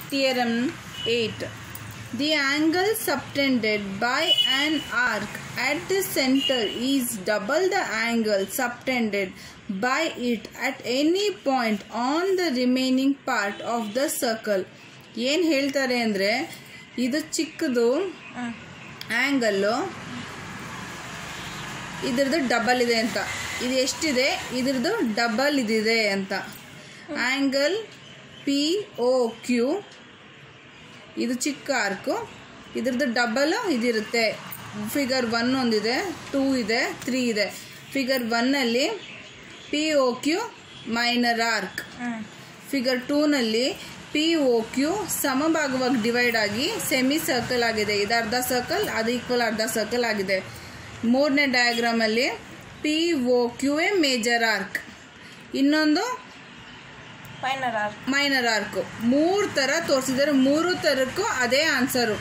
Theorem 8. The angle subtended by an arc at the center is double the angle subtended by it at any point on the remaining part of the circle. ಏನು ಹೇಳ್ತಾರೆ ಅಂದರೆ ಇದು ಚಿಕ್ಕದು angle ಇದ್ರದ್ದು double ಇದೆ ಅಂತ. ಇದು ಎಷ್ಟಿದೆ ಇದ್ರದ್ದು ಡಬಲ್ ಇದಿದೆ ಅಂತ. ಆ್ಯಂಗಲ್ POQ ಇದು ಚಿಕ್ಕ ಆರ್ಕು, ಇದ್ರದ್ದು ಡಬಲ್ ಇದಿರುತ್ತೆ. ಫಿಗರ್ 1 ಒಂದಿದೆ, 2 ಇದೆ, 3 ಇದೆ. ಫಿಗರ್ 1ನಲ್ಲಿ POQ ಮೈನರ್ ಆರ್ಕ್, ಫಿಗರ್ 2ನಲ್ಲಿ POQ ಸಮಭಾಗವಾಗಿ ಡಿವೈಡ್ ಆಗಿ ಸೆಮಿ ಸರ್ಕಲ್ ಆಗಿದೆ. ಇದು ಅರ್ಧ ಸರ್ಕಲ್, ಅದು ಈಕ್ವಲ್ ಅರ್ಧ ಸರ್ಕಲ್ ಆಗಿದೆ. 3ನೇ ಡಯಾಗ್ರಾಮಲ್ಲಿ POQ ಮೇಜರ್ ಆರ್ಕ್, ಇನ್ನೊಂದು ಮೈನರ್ ಆರ್ಕು. 3 ಥರ ತೋರಿಸಿದ್ದಾರೆ. 3 ಥರಕ್ಕೂ ಅದೇ ಆನ್ಸರು.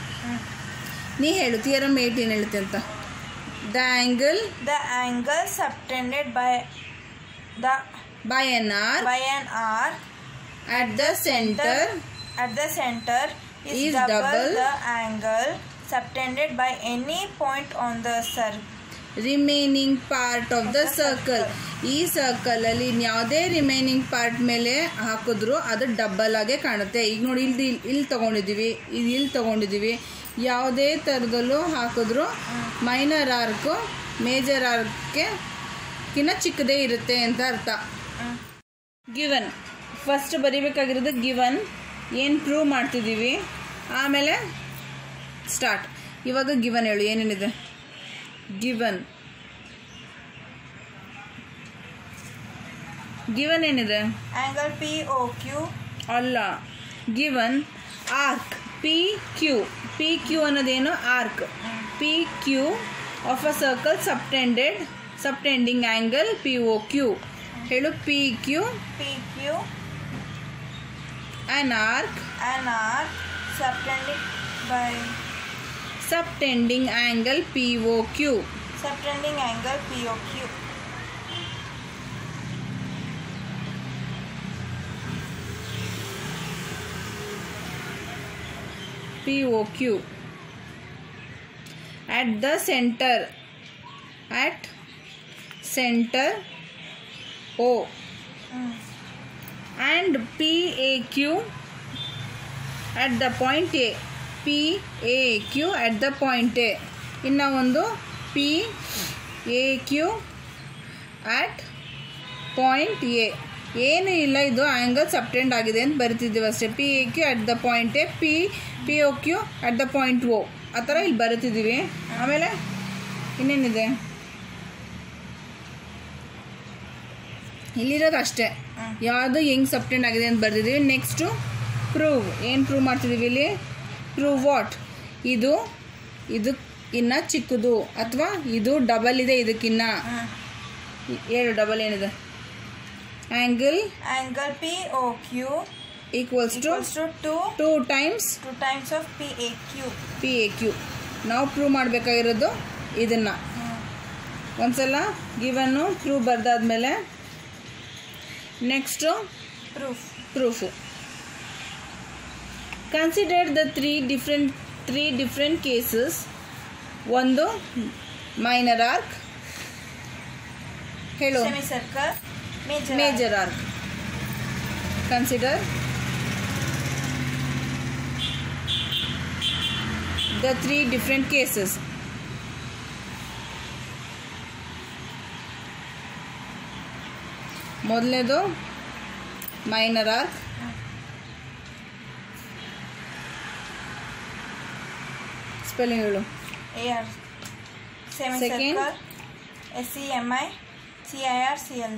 ನೀ ಹೇಳು ಥಿಯರಮ್ 8 ಏನು ಹೇಳುತ್ತೆ ಅಂತ. The angle subtended by an arc at the center is double the angle subtended by any point on the remaining part of the circle. ಈ ಸರ್ಕಲ್ ಅಲ್ಲಿ ಯಾವುದೇ ರಿಮೈನಿಂಗ್ ಪಾರ್ಟ್ ಮೇಲೆ ಹಾಕಿದ್ರು ಅದು ಡಬಲ್ ಆಗೇ ಕಾಣುತ್ತೆ. ಈಗ ನೋಡಿ ಇಲ್ಲಿ ತಗೊಂಡಿದ್ದೀವಿ, ಇಲ್ಲಿ ತಗೊಂಡಿದ್ದೀವಿ. ಯಾವುದೇ ಥರದಲ್ಲೂ ಹಾಕಿದ್ರು ಮೈನರ್ ಆರ್ಕು ಮೇಜರ್ ಆರ್ಕ್ಕಿಂತ ಚಿಕ್ಕದೇ ಇರುತ್ತೆ ಅಂತ ಅರ್ಥ. ಗಿವನ್ ಫಸ್ಟ್ ಬರೀಬೇಕಾಗಿರೋದು ಗಿವನ್, ಏನು ಪ್ರೂವ್ ಮಾಡ್ತಿದ್ದೀವಿ, ಆಮೇಲೆ ಸ್ಟಾರ್ಟ್. ಇವಾಗ ಗಿವನ್ ಹೇಳು, ಏನೇನಿದೆ ಗಿವನ್ ಏನಿದೆ? ಆಂಗಲ್ POQ ಅಲ್ಲ, ಗಿವನ್ ಆರ್ಕ್ PQ ಅನ್ನೋದೇನು? Arc PQ of a circle subtending angle POQ. ಹೇಳು PQ an arc subtending angle POQ. at the center O and PAQ at the point A. PAQ at the point A. ಇನ್ನು ಒಂದು PAQ at point A. ಏನು ಇಲ್ಲ, ಇದು angle ಸಬ್ಟೆಂಡ್ ಆಗಿದೆ ಅಂತ ಬರಿತಿದ್ದೀವಿ ಅಷ್ಟೇ. PAQ at the point A, POQ at the point O ಆ ಥರ ಇಲ್ಲಿ ಬರಿತಿದ್ದೀವಿ. ಆಮೇಲೆ ಇನ್ನೇನಿದೆ? ಇಲ್ಲಿರೋದು ಅಷ್ಟೇ, ಯಾವುದು ಹೆಂಗೆ ಸಬ್ಟೆಂಡ್ ಆಗಿದೆ ಅಂತ ಬರ್ತಿದ್ದೀವಿ. Next prove. ಏನು ಪ್ರೂವ್ ಮಾಡ್ತಿದ್ದೀವಿ ಇಲ್ಲಿ? Prove what? ಇದು ಇನ್ನು ಚಿಕ್ಕದು ಅಥವಾ ಇದು ಡಬಲ್ ಇದೆ ಇದಕ್ಕಿನ್ನ. ಹೇಳು ಡಬಲ್ ಏನಿದೆ? Angle POQ equals to 2 times of PAQ. ನಾವು ಪ್ರೂವ್ ಮಾಡಬೇಕಾಗಿರೋದು ಇದನ್ನು. ಒಂದ್ಸಲ ಗಿವನ್ನು ಪ್ರೂವ್ ಬರ್ದಾದ್ಮೇಲೆ next proof. Consider the three different cases. ಒಂದು ಮೈನರ್ ಆರ್ಕ್, ಹೇಳು major arc. Consider the 3 different cases. ಮೊದಲನೇದು ಮೈನರ್ ಆರ್ಕ್, ಸ್ಪೆಲ್ಲಿಂಗ್ ಹೇಳು. Second SEMICIRCL.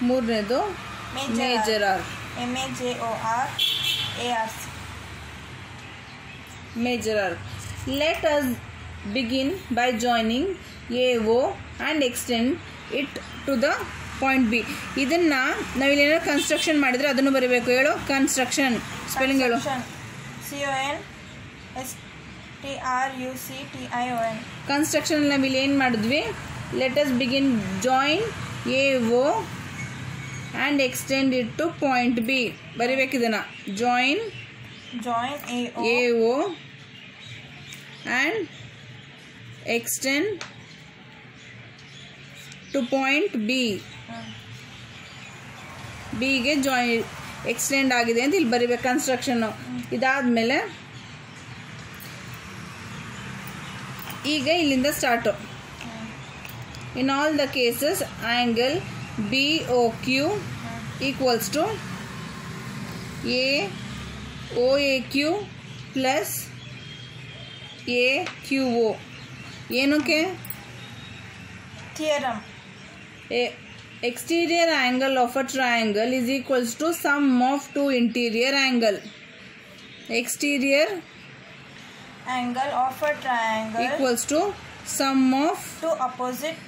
ಮೂರನೇದು major arc, MAJORARC. Major arc. Let us begin by joining AO and extend it to the point B. ಇದನ್ನು ನಾವಿಲ್ಲೇನೋ construction ಮಾಡಿದರೆ ಅದನ್ನು ಬರೀಬೇಕು. ಹೇಳು ಕನ್ಸ್ಟ್ರಕ್ಷನ್, ಸ್ಪೆಲ್ಲಿಂಗ್ ಹೇಳು. CONSTRUCTION. ಕನ್ಸ್ಟ್ರಕ್ಷನ್ ನಾವು ಇಲ್ಲಿ ಏನು ಮಾಡಿದ್ವಿ? let us begin. Join AO and extend it to point B. ಬರಿಬೇಕು ಇದನ್ನ. Join AO and extend to point B. B ಗೆ ಜಾಯಿನ್ ಎಕ್ಸ್ಟೆಂಡ್ ಆಗಿದೆ ಅಂತ ಇಲ್ಲಿ ಬರಿಬೇಕು ಕನ್ಸ್ಟ್ರಕ್ಷನ್. ಇದಾದ್ಮೇಲೆ ಈಗ ಇಲ್ಲಿಂದ start. In all the cases, angle BOQ equals to AOAQ plus AQO. ಏನಕ್ಕೆ? Theorem. Exterior angle of a triangle is equals to sum of two interior angle. Exterior angle of a triangle equals to sum of two opposite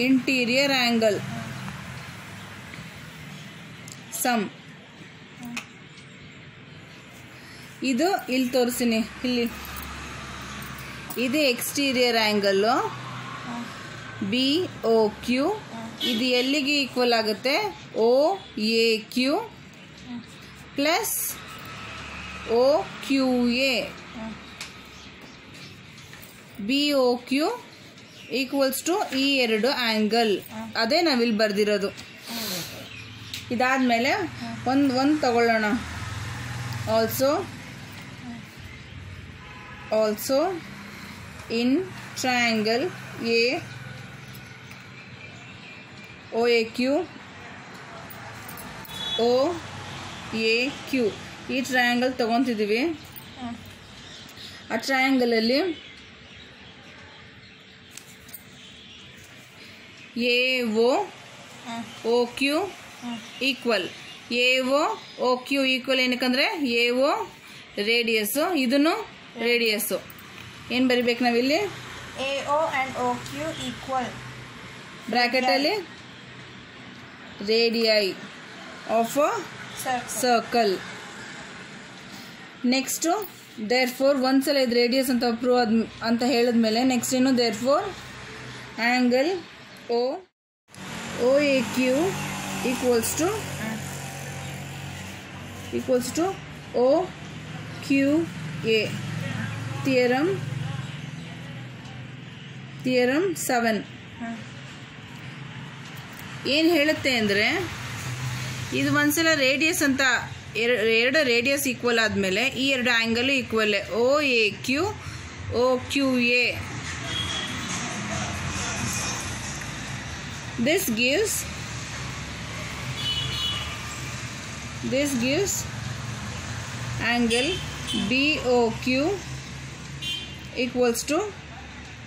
interior angle. Sum. ಇದು ಇಲ್ಲಿ ತೋರಿಸ್ತೀನಿ. ಇಲ್ಲಿ ಇದು exterior angle BOQ. ಇದು ಎಲ್ಲಿಗೆ equal ಆಗುತ್ತೆ? OAQ plus OQA. BOQ equals to ಈ ಎರಡು ಆ್ಯಂಗಲ್. ಅದೇ ನಾವಿಲ್ಲಿ ಬರ್ದಿರೋದು. ಇದಾದಮೇಲೆ ಒಂದು ತಗೊಳ್ಳೋಣ. ಆಲ್ಸೋ ಇನ್ ಟ್ರಯಾಂಗಲ್ OAQ ಈ ಟ್ರಯಾಂಗಲ್ ತಗೊತಿದ್ದೀವಿ. ಆ ಟ್ರಯಾಂಗಲಲ್ಲಿ AOOQ ಈಕ್ವಲ್. AOOQ ಈಕ್ವಲ್ ಏನಕ್ಕಂದ್ರೆ AO ರೇಡಿಯಸ್ಸು, ಇದನ್ನು ರೇಡಿಯಸ್ಸು. ಏನು ಬರಿಬೇಕು ನಾವಿಲ್ಲಿ? AO and OQ equal. ಬ್ರ್ಯಾಕೆಟಲ್ಲಿ radii of a circle. Next therefore ಒಂದ್ಸಲ ಇದು ರೇಡಿಯಸ್ ಅಂತ ಪ್ರೂವ್ ಅಂತ ಹೇಳಿದ್ಮೇಲೆ ನೆಕ್ಸ್ಟ್ ಏನು? Therefore angle OAQ equals to OQA. Theorem 7 ಏನು ಹೇಳುತ್ತೆ ಅಂದರೆ, ಇದು ಒಂದ್ಸಲ ರೇಡಿಯಸ್ ಅಂತ ಎರಡು ರೇಡಿಯಸ್ ಈಕ್ವಲ್ ಆದಮೇಲೆ ಈ ಎರಡು angle ಈಕ್ವಲ್ಲೇ. OAQ OQA. This gives angle BOQ equals to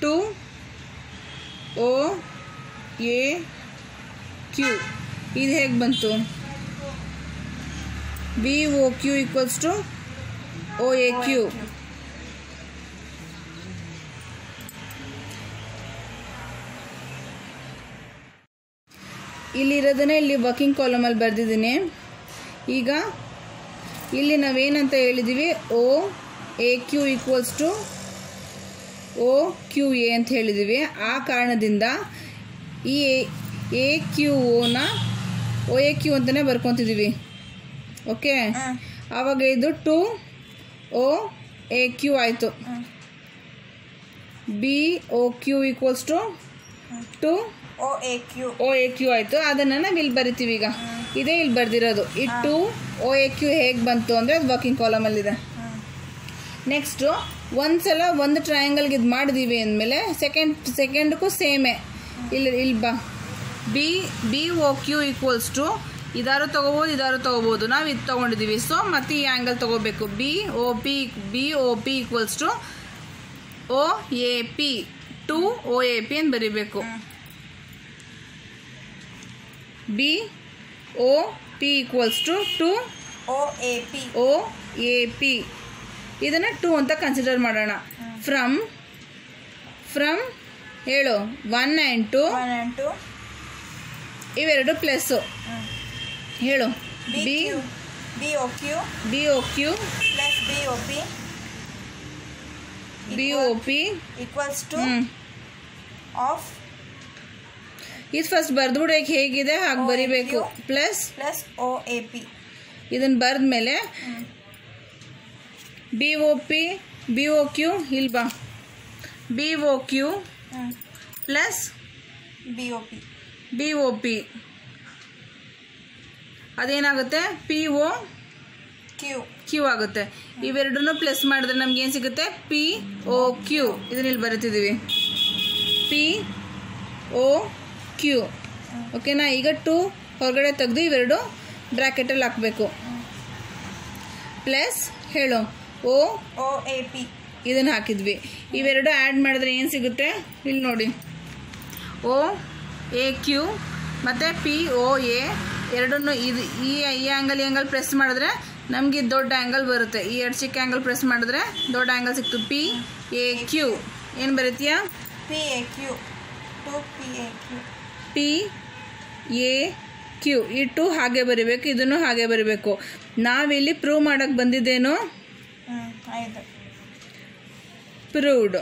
2OAQ. ಇದು ಹೇಗೆ ಬಂತು? BOQ equals to OAQ. ಇಲ್ಲಿರೋದನ್ನೇ ಇಲ್ಲಿ ವರ್ಕಿಂಗ್ ಕಾಲಮಲ್ಲಿ ಬರೆದಿದ್ದೀನಿ. ಈಗ ಇಲ್ಲಿ ನಾವೇನಂತ ಹೇಳಿದ್ದೀವಿ? OAQ ಈಕ್ವಲ್ಸ್ ಟು OQA ಅಂತ ಹೇಳಿದ್ದೀವಿ. ಆ ಕಾರಣದಿಂದ ಈ AQOನ OAQ ಅಂತಲೇ ಬರ್ಕೊತಿದ್ದೀವಿ. ಓಕೆ, ಆವಾಗ ಇದು 2OAQ ಆಯಿತು. BOQ ಈಕ್ವಲ್ಸ್ ಟು 2OAQ ಆಯಿತು. ಅದನ್ನು ನಾವು ಇಲ್ಲಿ ಬರಿತೀವಿ. ಈಗ ಇದೇ ಇಲ್ಲಿ ಬರ್ದಿರೋದು. ಈ 2OAQ ಹೇಗೆ ಬಂತು ಅಂದರೆ ಅದು ವರ್ಕಿಂಗ್ ಕಾಲಮಲ್ಲಿದೆ. ನೆಕ್ಸ್ಟು ಒಂದ್ಸಲ ಒಂದು ಟ್ರಯಾಂಗಲ್ಗೆ ಇದು ಮಾಡಿದ್ದೀವಿ ಅಂದಮೇಲೆ ಸೆಕೆಂಡ್ಗೂ ಸೇಮೇ. ಇಲ್ಲಿ BOQ ಈಕ್ವಲ್ಸ್ ಟು ಇದಾರು ತೊಗೋಬೋದು. ನಾವು ಇದು ತೊಗೊಂಡಿದ್ದೀವಿ. ಸೊ ಮತ್ತೆ ಈ ಆ್ಯಂಗಲ್ ತೊಗೋಬೇಕು. BOP equals to OAP. 2OAP ಅಂತ ಬರೀಬೇಕು. BOP equals to 2OAP. ಇದನ್ನು 2 ಅಂತ ಕನ್ಸಿಡರ್ ಮಾಡೋಣ. ಫ್ರಮ್ ಹೇಳು 1 and 2 ಇವೆರಡು ಪ್ಲಸ್ಸು. ಹೇಳು BOQ plus BOP equals to of ಇದು ಫಸ್ಟ್ ಬರ್ದ್ಬಿಡಕ್ಕೆ ಹೇಗಿದೆ ಹಾಗೆ ಬರಿಬೇಕು ಪ್ಲಸ್ ಪ್ಲಸ್ OAP ಇದನ್ನು ಬರೆದ್ಮೇಲೆ BOQ ಇಲ್ಲಿ ಬಾ BOQ ಪ್ಲಸ್ BOP ಅದೇನಾಗುತ್ತೆ POQ ಆಗುತ್ತೆ. ಇವೆರಡನ್ನೂ ಪ್ಲಸ್ ಮಾಡಿದ್ರೆ ನಮ್ಗೆ ಏನು ಸಿಗುತ್ತೆ POQ. ಇದನ್ನ ಇಲ್ಲಿ ಬರೀತಿದ್ದೀವಿ POQ. ಓಕೆನಾ. ಈಗ 2 ಹೊರಗಡೆ ತೆಗೆದು ಇವೆರಡು ಬ್ರ್ಯಾಕೆಟಲ್ಲಿ ಹಾಕಬೇಕು. ಪ್ಲಸ್ ಹೇಳು OAP ಇದನ್ನು ಹಾಕಿದ್ವಿ. ಇವೆರಡು ಆ್ಯಡ್ ಮಾಡಿದ್ರೆ ಏನು ಸಿಗುತ್ತೆ ಇಲ್ಲಿ ನೋಡಿ. OAQ ಮತ್ತು POA ಎರಡನ್ನೂ ಇದು ಈ ಆ್ಯಂಗಲ್ ಪ್ರೆಸ್ ಮಾಡಿದ್ರೆ ನಮಗೆ ದೊಡ್ಡ ಆ್ಯಂಗಲ್ ಬರುತ್ತೆ. ಈ ಎರಡು ಚಿಕ್ಕ ಆ್ಯಂಗಲ್ ಪ್ರೆಸ್ ಮಾಡಿದ್ರೆ ದೊಡ್ಡ ಆ್ಯಂಗಲ್ ಸಿಕ್ತು. PAQ ಏನು ಬರೀತೀಯಾ PAQ ಇಟ್ಟು ಹಾಗೆ ಬರಿಬೇಕು. ಇದನ್ನು ಹಾಗೆ ಬರಿಬೇಕು. ನಾವಿಲ್ಲಿ ಪ್ರೂವ್ ಮಾಡೋಕ್ಕೆ ಬಂದಿದ್ದೇನು ಪ್ರೂವ್ಡ್.